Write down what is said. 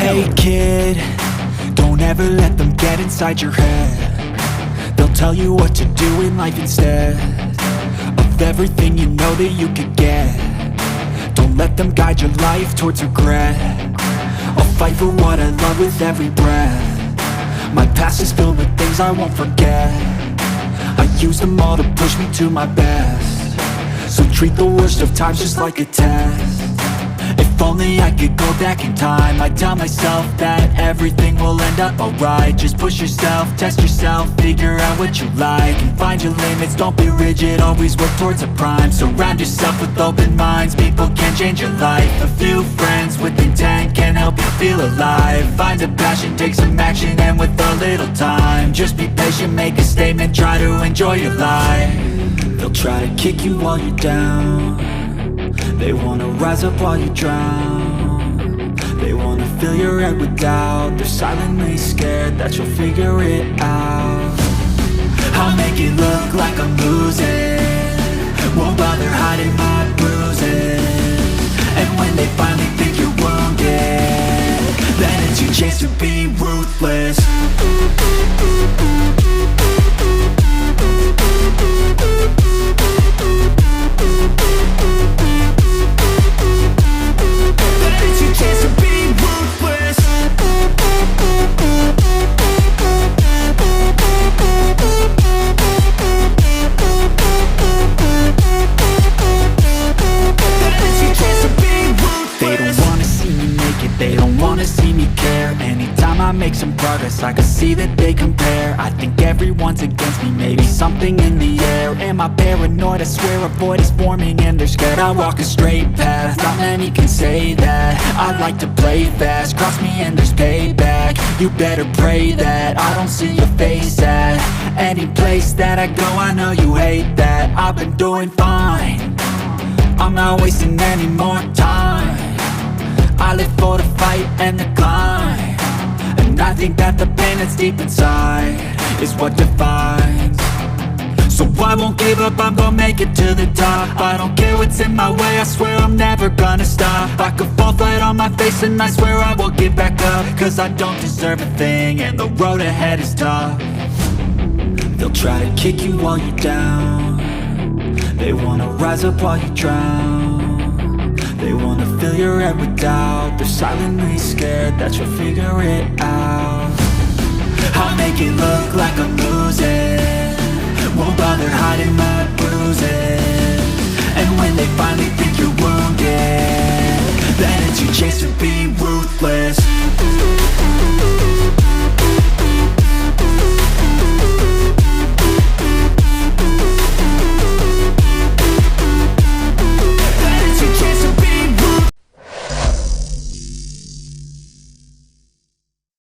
Hey kid, don't ever let them get inside your head. They'll tell you what to do in life instead of everything you know that you could get. Don't let them guide your life towards regret. I'll fight for what I love with every breath. My past is filled with things I won't forget. I use them all to push me to my best. So treat the worst of times just like a test. If only I could go back in time, I'd tell myself that everything will end up alright. Just push yourself, test yourself, figure out what you like, and find your limits, don't be rigid, always work towards a prime. Surround yourself with open minds, people can change your life. A few friends with intent can help you feel alive. Find a passion, take some action, and with a little time, just be patient, make a statement, try to enjoy your life. They'll try to kick you while you're down. They wanna rise up while you drown. They wanna fill your head with doubt. They're silently scared that you'll figure it out. I'll make it look like I'm losing, won't bother hiding my bruises. And when they finally think you're wounded, then it's your chance to be ruthless. Make some progress, I can see that they compare. I think everyone's against me, maybe something in the air. Am I paranoid? I swear a void is forming and they're scared. I walk a straight path, not many can say that. I like to play fast, cross me and there's payback. You better pray that I don't see your face at any place that I go. I know you hate that. I've been doing fine, I'm not wasting any more time. I live for the fight and the climb. And I think that the pain that's deep inside is what defines. So I won't give up, I'm gonna make it to the top. I don't care what's in my way, I swear I'm never gonna stop. I could fall flat on my face and I swear I will get back up. Cause I don't deserve a thing and the road ahead is tough. They'll try to kick you while you're down. They wanna rise up while you drown. They wanna fill your head with doubt. They're silently scared that you'll figure it out. I'll make it look like I'm losing, won't bother hiding my